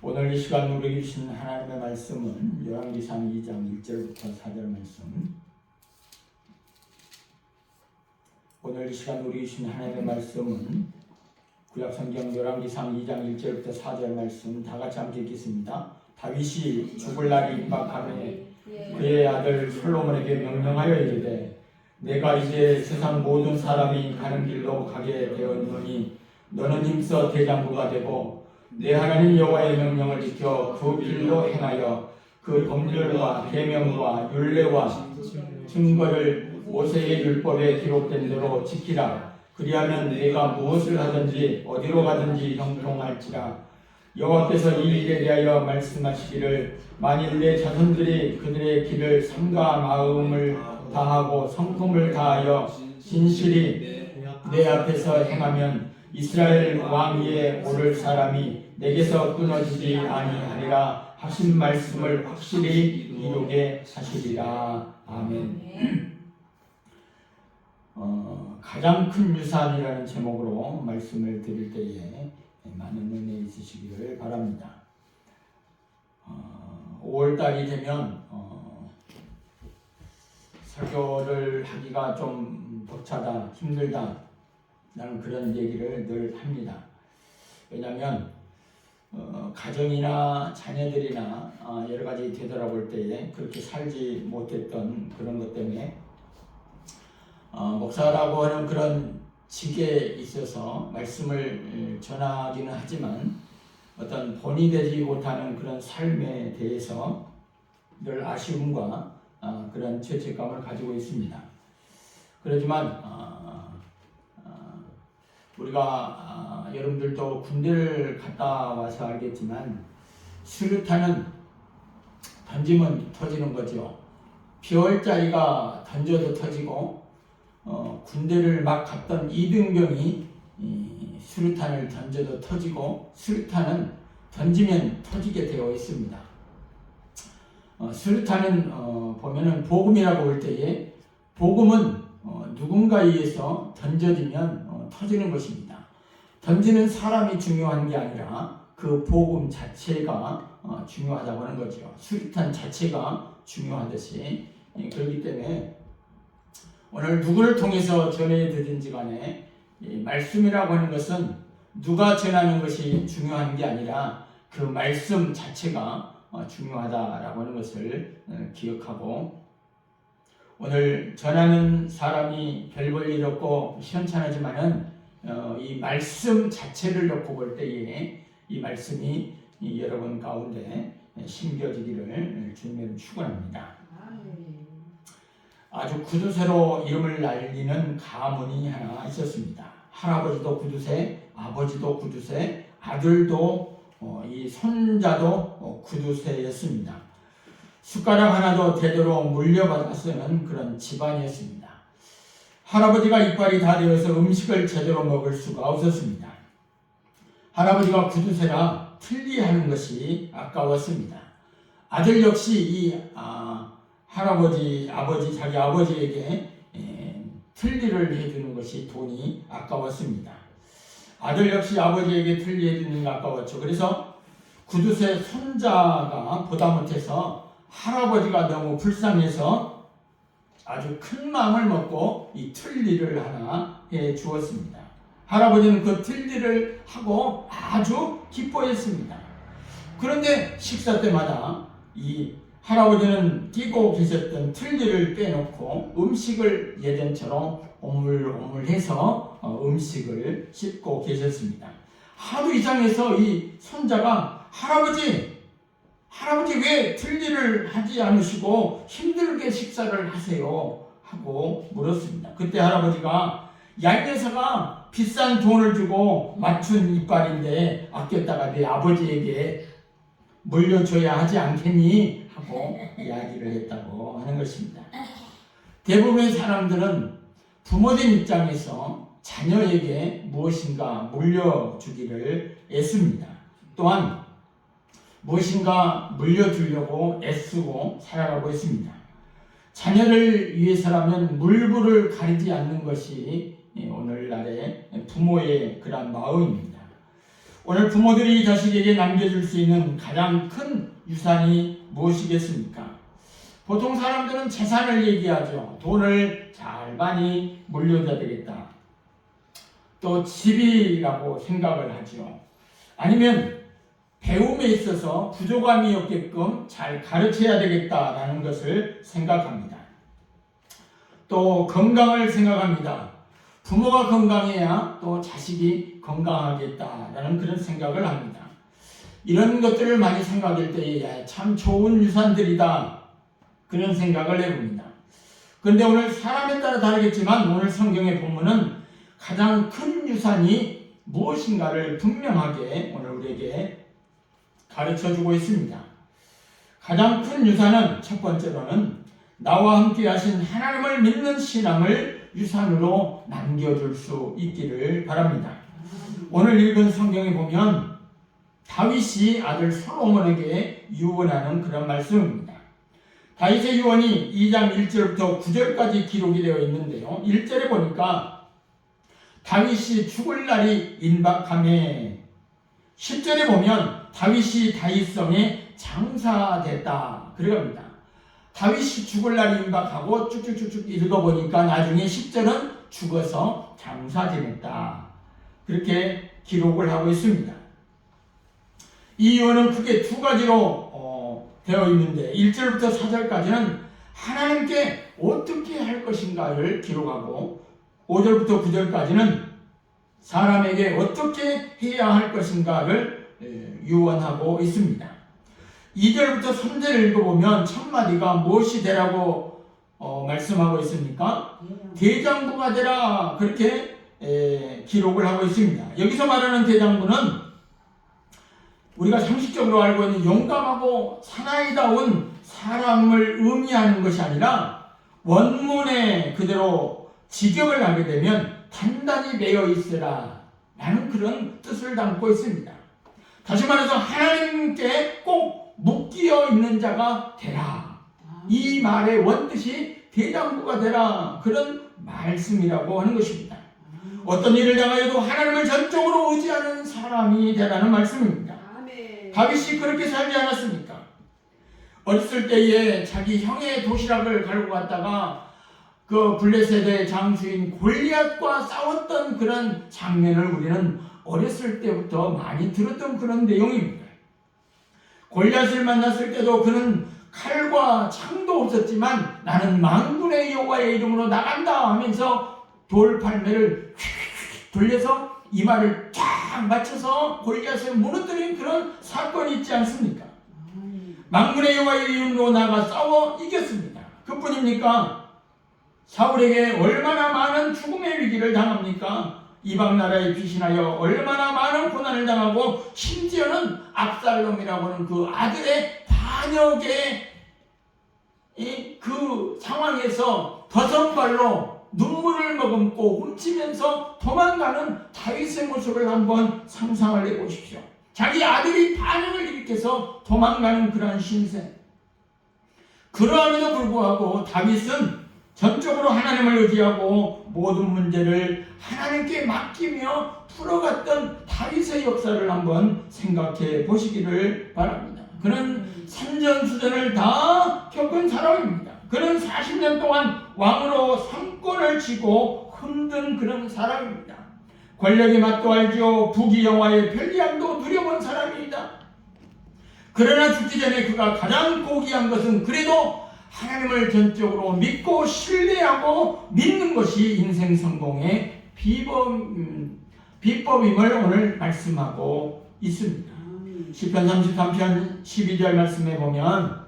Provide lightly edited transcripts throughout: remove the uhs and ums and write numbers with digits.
오늘 이 시간 우리에게 주신 하나님의 말씀은 열왕기상 2장 1절부터 4절 말씀. 오늘 이 시간 우리에게 주신 하나님의 말씀은 구약성경 열왕기상 2장 1절부터 4절 말씀 다 같이 함께 읽겠습니다. 다윗이 죽을 날이 임박하매 그의 아들 솔로몬에게 명령하여 이르되 내가 이제 세상 모든 사람이 가는 길로 가게 되었노니 너는 힘써 대장부가 되고 내 하나님 여호와의 명령을 지켜 그 길로 행하여 그 법률과 계명과 율례와 증거를 모세의 율법에 기록된 대로 지키라. 그리하면 내가 무엇을 하든지 어디로 가든지 형통할지라. 여호와께서 이 일에 대하여 말씀하시기를 만일 내 자손들이 그들의 길을 삼가 마음을 다하고 성품을 다하여 진실이 내 앞에서 행하면 이스라엘 왕 위에 오를 사람이 내게서 끊어지지 아니하리라 하신 말씀을 확실히 이루게 하시리라. 아멘. 가장 큰 유산이라는 제목으로 말씀을 드릴 때에 많은 은혜 있으시기를 바랍니다. 5월달이 되면 설교를 하기가 좀 벅차다, 힘들다 라는 그런 얘기를 늘 합니다. 왜냐하면 가정이나 자녀들이나 여러 가지 되돌아볼 때에 그렇게 살지 못했던 그런 것 때문에 목사라고 하는 그런 직에 있어서 말씀을 전하기는 하지만 어떤 본이 되지 못하는 그런 삶에 대해서 늘 아쉬움과 그런 죄책감을 가지고 있습니다. 그렇지만 우리가 여러분들도 군대를 갔다 와서 알겠지만 수류탄은 던지면 터지는 거죠. 피월짜리가 던져도 터지고 군대를 막 갔던 이등병이 수류탄을 던져도 터지고 수류탄은 던지면 터지게 되어 있습니다. 수류탄은 보면은 복음이라고 할 때에 복음은 누군가에 의해서 던져지면 터지는 것입니다. 던지는 사람이 중요한 게 아니라 그 복음 자체가 중요하다고 하는 거죠. 수류탄 자체가 중요하듯이 그렇기 때문에 오늘 누구를 통해서 전해드든지 간에 이 말씀이라고 하는 것은 누가 전하는 것이 중요한 게 아니라 그 말씀 자체가 중요하다라고 하는 것을 기억하고 오늘 전하는 사람이 별 볼 일 없고 시원찮지만은 이 말씀 자체를 놓고 볼 때에 이 말씀이 여러분 가운데 심겨지기를 주님을 축원합니다. 아주 구두쇠로 이름을 날리는 가문이 하나 있었습니다. 할아버지도 구두쇠, 아버지도 구두쇠, 아들도 이 손자도 구두쇠였습니다. 숟가락 하나도 되도록 물려받아 쓰는 그런 집안이었습니다. 할아버지가 이빨이 다 되어서 음식을 제대로 먹을 수가 없었습니다. 할아버지가 구두쇠라 틀리하는 것이 아까웠습니다. 아들 역시 이 할아버지, 아버지, 자기 아버지에게 틀리를 해주는 것이 돈이 아까웠습니다. 아들 역시 아버지에게 틀리 해주는 게 아까웠죠. 그래서 구두쇠 손자가 보다 못해서 할아버지가 너무 불쌍해서 아주 큰 마음을 먹고 이 틀니를 하나 해 주었습니다. 할아버지는 그 틀니를 하고 아주 기뻐했습니다. 그런데 식사 때마다 이 할아버지는 끼고 계셨던 틀니를 빼놓고 음식을 예전처럼 오물오물해서 음식을 씹고 계셨습니다. 하도 이상해서 이 손자가 할아버지 왜 틀니를 하지 않으시고 힘들게 식사를 하세요? 하고 물었습니다. 그때 할아버지가 야, 이 녀석아 비싼 돈을 주고 맞춘 이빨인데 아꼈다가 내 아버지에게 물려줘야 하지 않겠니? 하고 이야기를 했다고 하는 것입니다. 대부분의 사람들은 부모된 입장에서 자녀에게 무엇인가 물려주기를 애씁니다. 또한 무엇인가 물려주려고 애쓰고 살아가고 있습니다. 자녀를 위해서라면 물불을 가리지 않는 것이 오늘날의 부모의 그런 마음입니다. 오늘 부모들이 자식에게 남겨줄 수 있는 가장 큰 유산이 무엇이겠습니까? 보통 사람들은 재산을 얘기하죠. 돈을 잘 많이 물려줘야 되겠다. 또 집이라고 생각을 하죠. 아니면 배움에 있어서 부족함이 없게끔 잘 가르쳐야 되겠다라는 것을 생각합니다. 또 건강을 생각합니다. 부모가 건강해야 또 자식이 건강하겠다라는 그런 생각을 합니다. 이런 것들을 많이 생각할 때에 참 좋은 유산들이다 그런 생각을 해봅니다. 그런데 오늘 사람에 따라 다르겠지만 오늘 성경의 본문은 가장 큰 유산이 무엇인가를 분명하게 오늘 우리에게 가르쳐주고 있습니다. 가장 큰 유산은 첫 번째로는 나와 함께 하신 하나님을 믿는 신앙을 유산으로 남겨줄 수 있기를 바랍니다. 오늘 읽은 성경에 보면 다윗이 아들 솔로몬에게 유언하는 그런 말씀입니다. 다윗의 유언이 2장 1절부터 9절까지 기록이 되어 있는데요. 1절에 보니까 다윗이 죽을 날이 임박하매, 10절에 보면 다윗이 다윗성에 장사됐다 그럽니다. 다윗이 죽을 날이 임박하고 쭉쭉쭉쭉 읽어보니까 나중에 10절은 죽어서 장사 지냈다 그렇게 기록을 하고 있습니다. 이 유언은 크게 두 가지로 되어 있는데 1절부터 4절까지는 하나님께 어떻게 할 것인가를 기록하고 5절부터 9절까지는 사람에게 어떻게 해야 할 것인가를 유언하고 있습니다. 2절부터 3절을 읽어보면 첫마디가 무엇이 되라고 말씀하고 있습니까? 대장부가 되라 그렇게 기록을 하고 있습니다. 여기서 말하는 대장부는 우리가 상식적으로 알고 있는 용감하고 사나이다운 사람을 의미하는 것이 아니라 원문에 그대로 직역을 하게 되면 단단히 매여 있으라 라는 그런 뜻을 담고 있습니다. 다시 말해서 하나님께 꼭 묶여 있는 자가 되라. 이 말의 원뜻이 대장부가 되라 그런 말씀이라고 하는 것입니다. 어떤 일을 당하여도 하나님을 전적으로 의지하는 사람이 되라는 말씀입니다. 다윗이 그렇게 살지 않았습니까? 어렸을 때에 자기 형의 도시락을 갈고 갔다가 그 블레셋의 장수인 골리앗과 싸웠던 그런 장면을 우리는 어렸을 때부터 많이 들었던 그런 내용입니다. 골리앗을 만났을 때도 그는 칼과 창도 없었지만 나는 만군의 여호와의 이름으로 나간다 하면서 돌팔매를 돌려서 이마를 쫙 맞춰서 골리앗을 무너뜨린 그런 사건이 있지 않습니까? 만군의 여호와의 이름으로 나가 싸워 이겼습니다. 그뿐입니까? 사울에게 얼마나 많은 죽음의 위기를 당합니까? 이방 나라에 피신하여 얼마나 많은 고난을 당하고 심지어는 압살롬이라고 하는 그 아들의 반역의 그 상황에서 버선발로 눈물을 머금고 훔치면서 도망가는 다윗의 모습을 한번 상상을 해보십시오. 자기 아들이 반역을 일으켜서 도망가는 그러한 신세. 그러함에도 불구하고 다윗은 전적으로 하나님을 의지하고 모든 문제를 하나님께 맡기며 풀어갔던 다윗의 역사를 한번 생각해 보시기를 바랍니다. 그는 산전수전을 다 겪은 사람입니다. 그는 40년 동안 왕으로 상권을 쥐고 흔든 그런 사람입니다. 권력의 맛도 알죠. 부귀영화의 편리함도 누려본 사람입니다. 그러나 죽기 전에 그가 가장 고귀한 것은 그래도 하나님을 전적으로 믿고 신뢰하고 믿는 것이 인생 성공의 비법임을 오늘 말씀하고 있습니다. 시편 33편 12절 말씀에 보면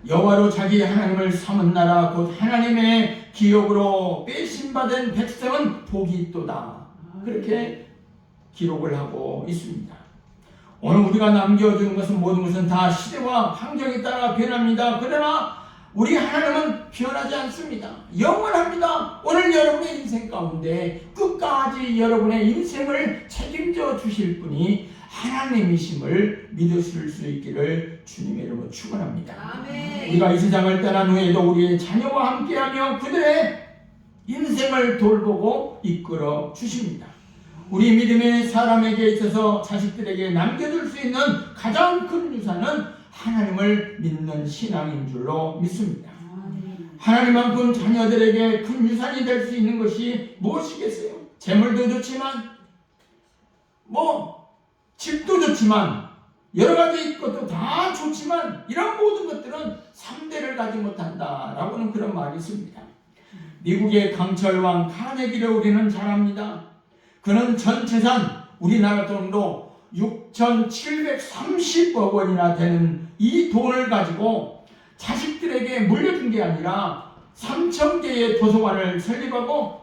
여호와로 자기 하나님을 삼은 나라 곧 하나님의 기업으로 빼심받은 백성은 복이 있도다 그렇게 기록을 하고 있습니다. 오늘 우리가 남겨준 것은 모든 것은 다 시대와 환경에 따라 변합니다. 그러나 우리 하나님은 변하지 않습니다. 영원합니다. 오늘 여러분의 인생 가운데 끝까지 여러분의 인생을 책임져 주실 분이 하나님이심을 믿으실 수 있기를 주님의 이름으로 축원합니다. 아멘. 우리가 이 세상을 떠난 후에도 우리의 자녀와 함께하며 그들의 인생을 돌보고 이끌어 주십니다. 우리 믿음의 사람에게 있어서 자식들에게 남겨줄 수 있는 가장 큰 유산은 하나님을 믿는 신앙인 줄로 믿습니다. 하나님만큼 자녀들에게 큰 유산이 될 수 있는 것이 무엇이겠어요? 재물도 좋지만 집도 좋지만 여러 가지 것도 다 좋지만 이런 모든 것들은 3대를 가지 못한다라고는 그런 말이 있습니다. 미국의 강철왕 카네기를 우리는 잘 압니다. 그는 전 재산 우리나라 돈으로 6,730억 원이나 되는 이 돈을 가지고 자식들에게 물려준 게 아니라 3,000개의 도서관을 설립하고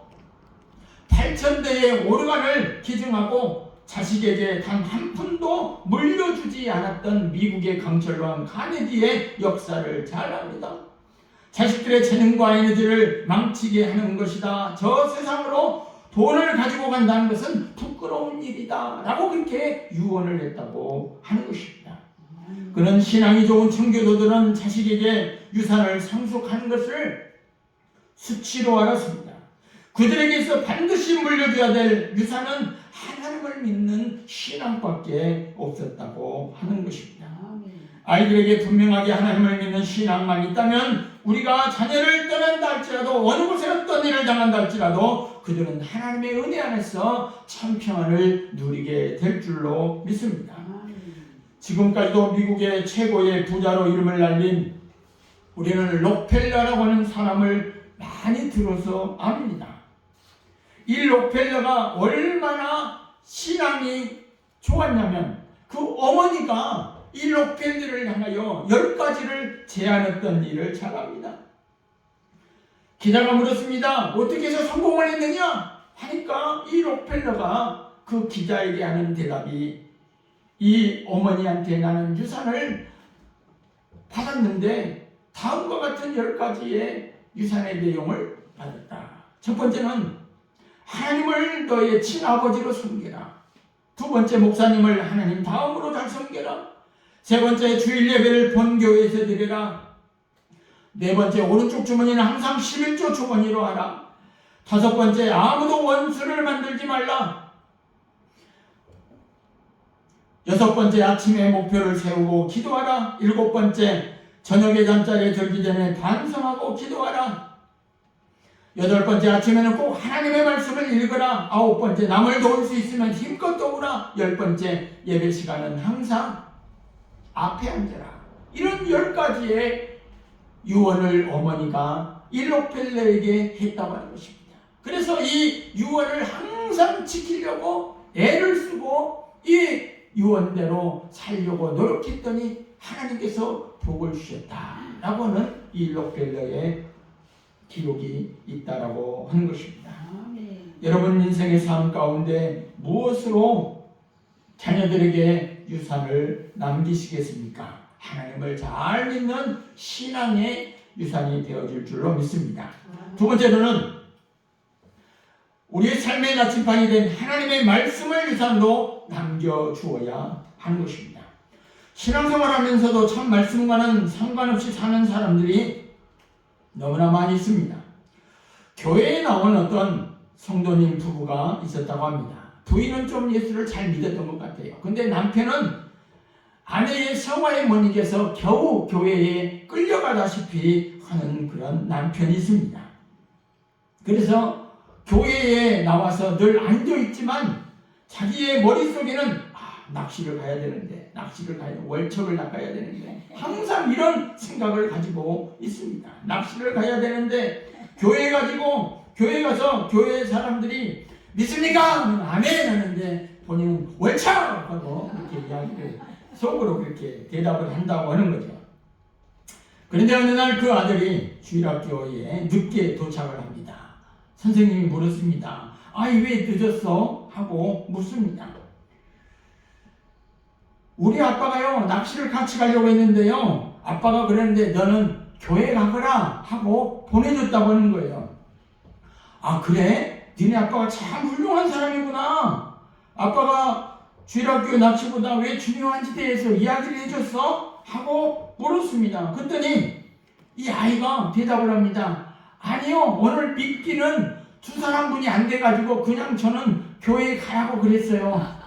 8,000대의 오르간을 기증하고 자식에게 단 한 푼도 물려주지 않았던 미국의 강철왕 카네기의 역사를 잘 압니다. 자식들의 재능과 에너지를 망치게 하는 것이다. 저 세상으로 돈을 가지고 간다는 것은 부끄러운 일이다 라고 그렇게 유언을 했다고 하는 것입니다. 그는 신앙이 좋은 청교도들은 자식에게 유산을 상속하는 것을 수치로 알았습니다. 그들에게서 반드시 물려줘야 될 유산은 하나님을 믿는 신앙밖에 없었다고 하는 것입니다. 아이들에게 분명하게 하나님을 믿는 신앙만 있다면 우리가 자녀를 떠난다 할지라도 어느 곳에 어떤 일을 당한다 할지라도 그들은 하나님의 은혜 안에서 참 평안을 누리게 될 줄로 믿습니다. 지금까지도 미국의 최고의 부자로 이름을 날린 우리는 록펠러라고 하는 사람을 많이 들어서 압니다. 이 록펠러가 얼마나 신앙이 좋았냐면 그 어머니가 이 록펠러를 향하여 10가지를 제안했던 일을 잘 압니다. 기자가 물었습니다. 어떻게 해서 성공을 했느냐? 하니까 이 록펠러가 그 기자에게 하는 대답이 이 어머니한테 나는 유산을 받았는데 다음과 같은 10가지의 유산의 내용을 받았다. 첫 번째는 하나님을 너의 친아버지로 섬겨라. 두 번째, 목사님을 하나님 다음으로 잘 섬겨라. 세 번째, 주일 예배를 본교회에서 드리라. 네 번째, 오른쪽 주머니는 항상 11조 주머니로 하라. 다섯 번째, 아무도 원수를 만들지 말라. 여섯 번째, 아침에 목표를 세우고 기도하라. 일곱 번째, 저녁에 잠자리에 들기 전에 반성하고 기도하라. 여덟 번째, 아침에는 꼭 하나님의 말씀을 읽으라. 아홉 번째, 남을 도울 수 있으면 힘껏 도우라. 열 번째, 예배 시간은 항상 앞에 앉아라. 이런 10가지의 유언을 어머니가 이 록펠러에게 했다고 하는 것입니다. 그래서 이 유언을 항상 지키려고 애를 쓰고 이 유언대로 살려고 노력했더니 하나님께서 복을 주셨다라고 하는 이 록펠러의 기록이 있다라고 하는 것입니다. 여러분 인생의 삶 가운데 무엇으로 자녀들에게 유산을 남기시겠습니까? 하나님을 잘 믿는 신앙의 유산이 되어질 줄로 믿습니다. 두 번째로는 우리의 삶의 나침반이 된 하나님의 말씀을 유산으로 남겨주어야 하는 것입니다. 신앙생활하면서도 참 말씀과는 상관없이 사는 사람들이 너무나 많이 있습니다. 교회에 나온 어떤 성도님 부부가 있었다고 합니다. 부인은 좀 예수를 잘 믿었던 것 같아요. 근데 남편은 아내의 성화에 못 이겨서 겨우 교회에 끌려가다시피 하는 그런 남편이 있습니다. 그래서 교회에 나와서 늘 앉아있지만 자기의 머릿속에는 낚시를 가야 되는데, 월척을 낚아야 되는데 항상 이런 생각을 가지고 있습니다. 낚시를 가야 되는데 교회 가서 교회 사람들이 믿습니까? 아멘 하는데 본인은 월척! 하고 이렇게 이야기를 속으로 그렇게 대답을 한다고 하는 거죠. 그런데 어느 날 그 아들이 주일학교에 늦게 도착을 합니다. 선생님이 물었습니다. 왜 늦었어? 하고 묻습니다. 우리 아빠가요 낚시를 같이 가려고 했는데요 아빠가 그랬는데 너는 교회 가거라 하고 보내줬다고 하는 거예요. 그래? 니네 아빠가 참 훌륭한 사람이구나. 아빠가 주일학교 낚시보다 왜 중요한지 대해서 이야기를 해줬어? 하고 물었습니다. 그랬더니 이 아이가 대답을 합니다. 아니요, 오늘 믿기는 두 사람 분이 안 돼가지고 그냥 저는 교회에 가라고 그랬어요.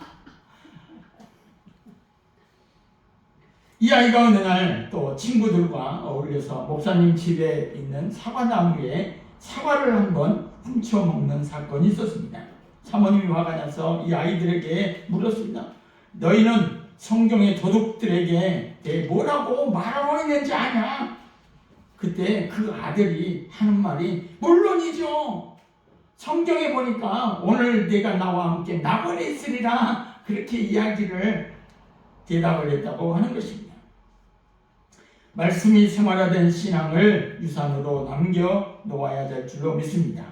이 아이가 어느 날 또 친구들과 어울려서 목사님 집에 있는 사과나무에 사과를 한번 훔쳐먹는 사건이 있었습니다. 사모님이 화가 나서 이 아이들에게 물었습니다. 너희는 성경의 도둑들에게 뭐라고 말하고 있는지 아냐? 그때 그 아들이 하는 말이 물론이죠. 성경에 보니까 오늘 내가 나와 함께 낙원에 있으리라 그렇게 이야기를 대답을 했다고 하는 것입니다. 말씀이 생활화된 신앙을 유산으로 남겨 놓아야 될 줄로 믿습니다.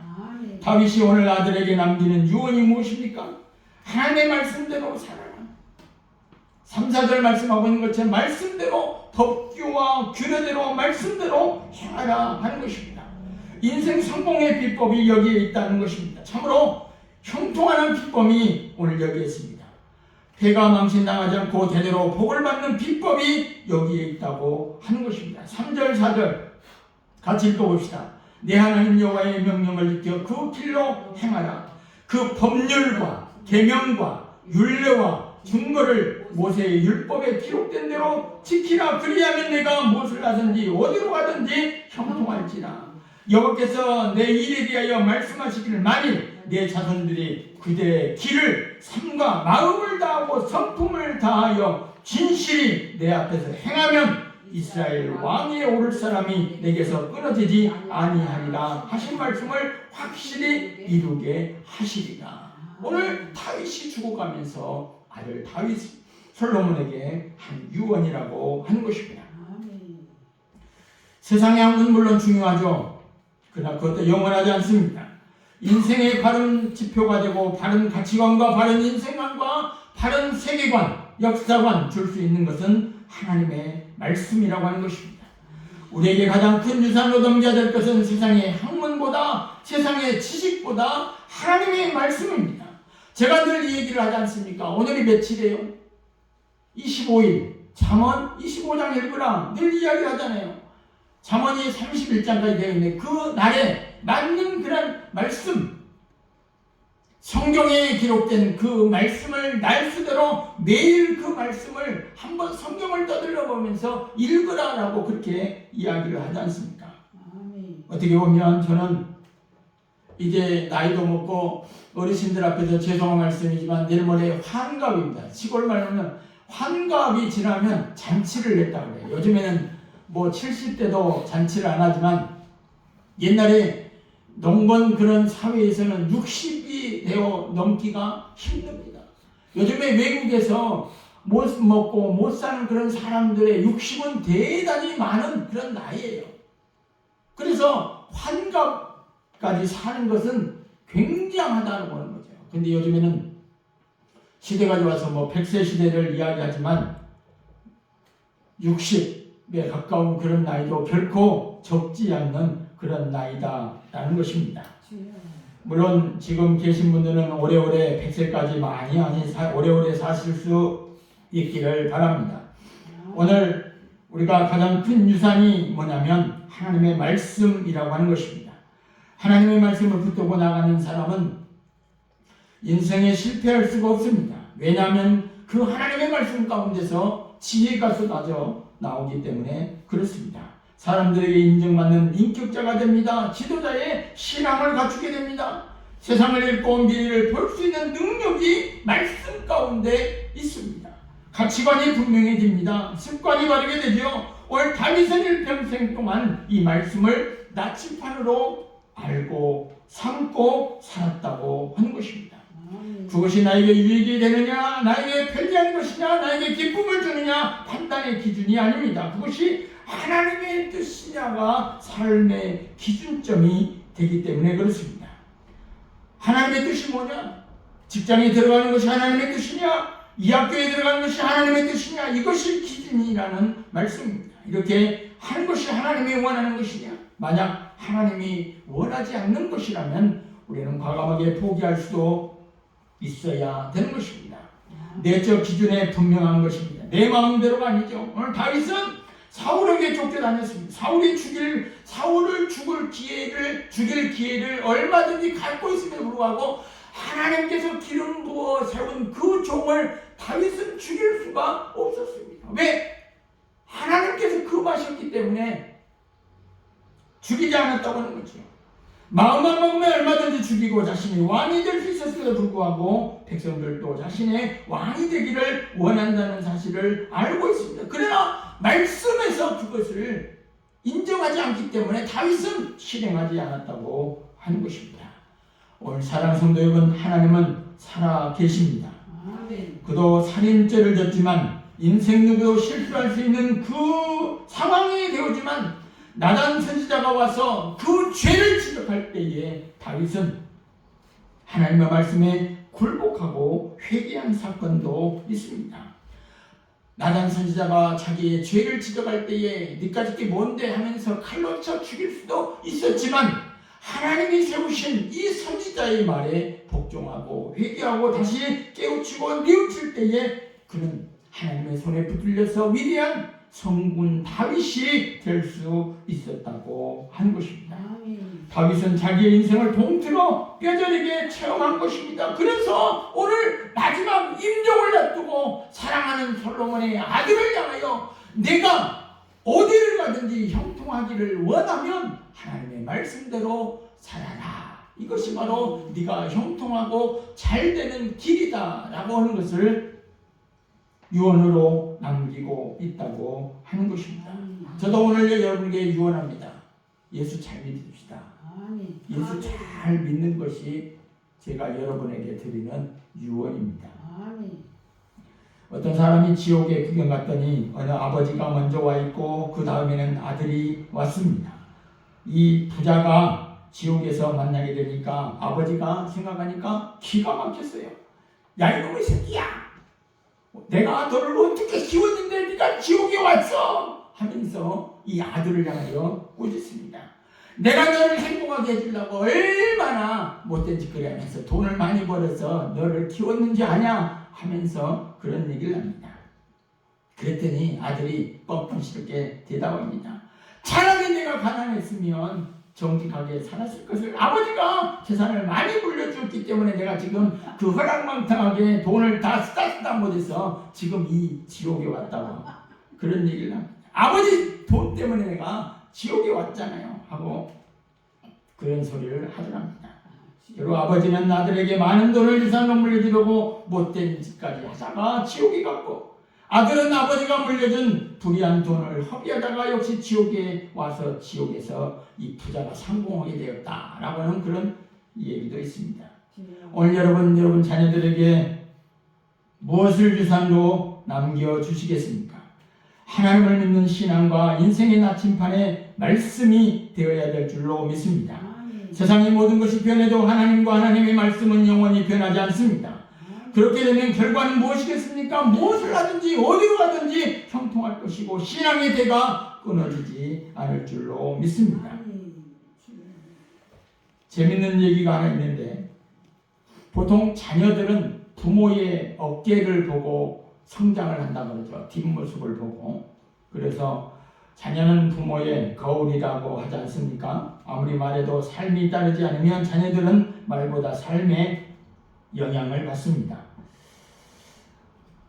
다윗이 오늘 아들에게 남기는 유언이 무엇입니까? 하나님의 말씀대로 살아라. 3, 4절 말씀하고 있는 것처럼 말씀대로 법규와 규례대로 말씀대로 행하라 하는 것입니다. 인생 성공의 비법이 여기에 있다는 것입니다. 참으로 형통하는 비법이 오늘 여기에 있습니다. 패가 망신당하지 않고 대대로 복을 받는 비법이 여기에 있다고 하는 것입니다. 3절 4절 같이 읽어봅시다. 내 하나님 여호와의 명령을 지켜 그 길로 행하라. 그 법률과 계명과 율례와 증거를 모세의 율법에 기록된 대로 지키라. 그리하면 내가 무엇을 하든지 어디로 가든지 형통할지라. 여호와께서 내 일에 대하여 말씀하시기를 만일 내 자손들이 그대의 길을 삶과 마음을 다하고 성품을 다하여 진실히 내 앞에서 행하면 이스라엘 왕위에 오를 사람이 내게서 끊어지지 아니하리라 하신 말씀을 확실히 이루게 하시리라. 오늘 다윗이 죽어가면서 아들 다윗 솔로몬에게 한 유언이라고 하는 것입니다. 세상의 학문은 물론 중요하죠. 그러나 그것도 영원하지 않습니다. 인생의 바른 지표가 되고 바른 가치관과 바른 인생관과 바른 세계관, 역사관 줄 수 있는 것은 하나님의 말씀이라고 하는 것입니다. 우리에게 가장 큰 유산으로 넘겨야 될 것은 세상의 학문보다 세상의 지식보다 하나님의 말씀입니다. 제가 늘 이 얘기를 하지 않습니까? 오늘이 며칠이에요? 25일 잠언 25장 읽으라 늘 이야기 하잖아요. 잠언이 31장까지 되어 있는데 그 날에 맞는 그런 말씀, 성경에 기록된 그 말씀을 날수대로 매일 그 말씀을 한번 성경을 떠들러 보면서 읽으라라고 그렇게 이야기를 하지 않습니까? 어떻게 보면 저는 이제 나이도 먹고 어르신들 앞에서 죄송한 말씀이지만 내일 모레 환갑입니다. 시골 말로는 환갑이 지나면 잔치를 냈다 그래요. 요즘에는 뭐 70대도 잔치를 안 하지만 옛날에 농번 그런 사회에서는 60이 되어 넘기가 힘듭니다. 요즘에 외국에서 못 먹고 못 사는 그런 사람들의 60은 대단히 많은 그런 나이예요. 그래서 환갑까지 사는 것은 굉장하다고 하는 거죠. 근데 요즘에는 시대가 좋아서 뭐 100세 시대를 이야기하지만 60에 가까운 그런 나이도 결코 적지 않는 그런 나이다라는 것입니다. 물론 지금 계신 분들은 오래오래 100세까지 많이 오래오래 사실 수 있기를 바랍니다. 오늘 우리가 가장 큰 유산이 뭐냐면 하나님의 말씀이라고 하는 것입니다. 하나님의 말씀을 붙들고 나가는 사람은 인생에 실패할 수가 없습니다. 왜냐하면 그 하나님의 말씀 가운데서 지혜가 쏟아져 나오기 때문에 그렇습니다. 사람들에게 인정받는 인격자가 됩니다. 지도자의 신앙을 갖추게 됩니다. 세상을 읽고 미래를 볼 수 있는 능력이 말씀 가운데 있습니다. 가치관이 분명해집니다. 습관이 바르게 되죠. 오늘 다윗은 일평생 동안 이 말씀을 나침판으로 알고 삼고 살았다고 하는 것입니다. 그것이 나에게 유익이 되느냐, 나에게 편리한 것이냐, 나에게 기쁨을 주느냐 판단의 기준이 아닙니다. 그것이 하나님의 뜻이냐가 삶의 기준점이 되기 때문에 그렇습니다. 하나님의 뜻이 뭐냐? 직장에 들어가는 것이 하나님의 뜻이냐? 이 학교에 들어가는 것이 하나님의 뜻이냐? 이것이 기준이라는 말씀입니다. 이렇게 하는 것이 하나님이 원하는 것이냐? 만약 하나님이 원하지 않는 것이라면 우리는 과감하게 포기할 수도 있어야 되는 것입니다. 내적 기준에 분명한 것입니다. 내 마음대로가 아니죠. 오늘 다윗은 사울에게 쫓겨다녔습니다. 사울을 죽일 기회를 얼마든지 갖고 있음에도 불구하고 하나님께서 기름 부어 세운 그 종을 다윗은 죽일 수가 없었습니다. 왜? 하나님께서 금하셨기 때문에 죽이지 않았다고 하는 거죠. 마음만 먹으면 얼마든지 죽이고 자신이 왕이 될 수 있었음에도 불구하고 백성들도 자신의 왕이 되기를 원한다는 사실을 알고 있습니다. 그러나 말씀에서 그것을 인정하지 않기 때문에 다윗은 실행하지 않았다고 하는 것입니다. 오늘 사랑하는 성도 여러분, 하나님은 살아 계십니다. 그도 살인죄를 졌지만 인생 누구도 실수할 수 있는 그 상황이 되었지만 나단 선지자가 와서 그 죄를 지적할 때에 다윗은 하나님의 말씀에 굴복하고 회개한 사건도 있습니다. 나단 선지자가 자기의 죄를 지적할 때에 네가 짓기 뭔데 하면서 칼로 쳐 죽일 수도 있었지만 하나님이 세우신 이 선지자의 말에 복종하고 회개하고 다시 깨우치고 뉘우칠 때에 그는 하나님의 손에 붙들려서 위대한 성군 다윗이 될 수 있었다고 하는 것입니다. 다윗은 자기의 인생을 통틀어 뼈저리게 체험한 것입니다. 그래서 오늘 마지막 임종을 놔두고 사랑하는 솔로몬의 아들을 향하여 내가 어디를 가든지 형통하기를 원하면 하나님의 말씀대로 살아라. 이것이 바로 네가 형통하고 잘 되는 길이다 라고 하는 것을 유언으로 남기고 있다고 하는 것입니다. 저도 오늘 여러분에게 유언합니다. 예수 잘 믿읍시다. 예수 잘 믿는 것이 제가 여러분에게 드리는 유언입니다. 어떤 사람이 지옥에 구경 갔더니 어느 아버지가 먼저 와 있고 그 다음에는 아들이 왔습니다. 이 부자가 지옥에서 만나게 되니까 아버지가 생각하니까 기가 막혔어요. 야 이놈의 새끼야! 내가 너를 어떻게 키웠는데 네가 지옥에 왔어! 하면서 이 아들을 향하여 꾸짖습니다. 내가 너를 행복하게 해주려고 얼마나 못된 짓거리 하면서 돈을 많이 벌어서 너를 키웠는지 아냐? 하면서 그런 얘기를 합니다. 그랬더니 아들이 뻔뻔스럽게 대답합니다. 차라리 내가 가난했으면 정직하게 살았을 것을 아버지가 재산을 많이 물려줬기 때문에 내가 지금 그 허락망탕하게 돈을 다 쓰다 못해서 지금 이 지옥에 왔다고 그런 얘기를 합니다. 아버지 돈 때문에 내가 지옥에 왔잖아요 하고 그런 소리를 하더랍니다. 그리고 아버지는 아들에게 많은 돈을 유산으로 물려주려고 못된 짓까지 하다가 지옥에 갔고 아들은 아버지가 물려준 불의한 돈을 허비하다가 역시 지옥에 와서 지옥에서 이 부자가 성공하게 되었다라고 하는 그런 얘기도 있습니다. 오늘 여러분 자녀들에게 무엇을 유산으로 남겨주시겠습니까? 하나님을 믿는 신앙과 인생의 나침판에 말씀이 되어야 될 줄로 믿습니다. 세상의 모든 것이 변해도 하나님과 하나님의 말씀은 영원히 변하지 않습니다. 그렇게 되면 결과는 무엇이겠습니까? 무엇을 하든지 어디로 가든지 형통할 것이고 신앙의 대가 끊어지지 않을 줄로 믿습니다. 재밌는 얘기가 하나 있는데 보통 자녀들은 부모의 어깨를 보고 성장을 한다고 그러죠. 뒷모습을 보고. 그래서 자녀는 부모의 거울이라고 하지 않습니까? 아무리 말해도 삶이 따르지 않으면 자녀들은 말보다 삶에 영향을 받습니다.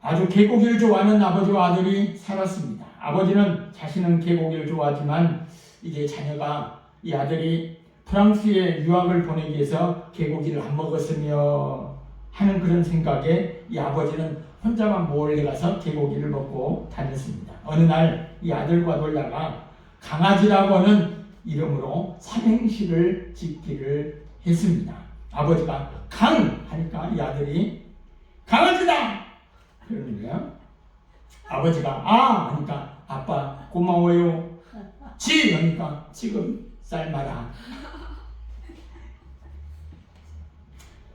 아주 개고기를 좋아하는 아버지와 아들이 살았습니다. 아버지는 자신은 개고기를 좋아하지만 이제 자녀가 이 아들이 프랑스에 유학을 보내기 위해서 개고기를 안 먹었으며 하는 그런 생각에 이 아버지는 혼자만 몰래 가서 개고기를 먹고 다녔습니다. 어느 날 이 아들과 놀다가 강아지라고 하는 이름으로 삼행시를 짓기를 했습니다. 아버지가 강 하니까 이 아들이 강아지다! 그러는 거예요. 아버지가 아! 하니까 아빠 고마워요. 지! 하니까 지금 삶아라.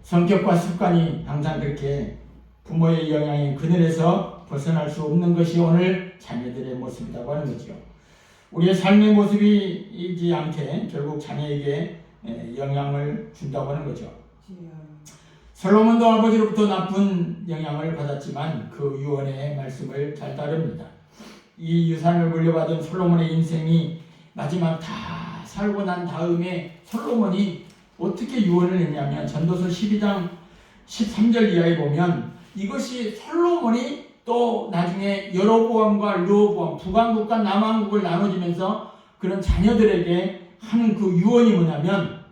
성격과 습관이 항상 그렇게 부모의 영향의 그늘에서 벗어날 수 없는 것이 오늘 자녀들의 모습이라고 하는 거죠. 우리의 삶의 모습이 이지 않게 결국 자녀에게 영향을 준다고 하는 거죠. 솔로몬도 아버지로부터 나쁜 영향을 받았지만 그 유언의 말씀을 잘 따릅니다. 이 유산을 물려받은 솔로몬의 인생이 마지막 다 살고 난 다음에 솔로몬이 어떻게 유언을 했냐면 전도서 12장 13절 이하에 보면 이것이 솔로몬이 또 나중에 여로보암과 르호보암 북왕국과 남왕국을 나눠지면서 그런 자녀들에게 하는 그 유언이 뭐냐면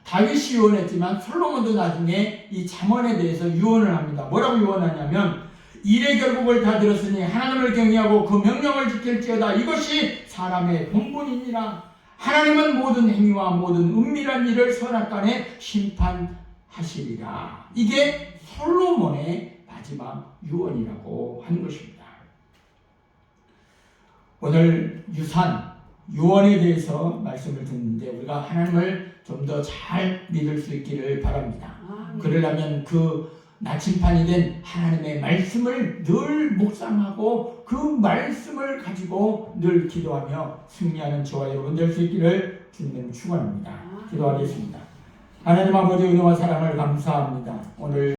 다윗이 유언했지만 솔로몬도 나중에 이 잠언에 대해서 유언을 합니다. 뭐라고 유언하냐면 일의 결국을 다 들었으니 하나님을 경외하고 그 명령을 지킬지어다. 이것이 사람의 본분이니라. 하나님은 모든 행위와 모든 은밀한 일을 선악간에 심판하시리라. 이게 솔로몬의 마지막 유언이라고 하는 것입니다. 오늘 유언에 대해서 말씀을 듣는데 우리가 하나님을 좀 더 잘 믿을 수 있기를 바랍니다. 그러려면 그 나침판이 된 하나님의 말씀을 늘 묵상하고 그 말씀을 가지고 늘 기도하며 승리하는 저와 여러분 될 수 있기를 주님 축원합니다. 기도하겠습니다. 하나님 아버지 은혜와 사랑을 감사합니다. 오늘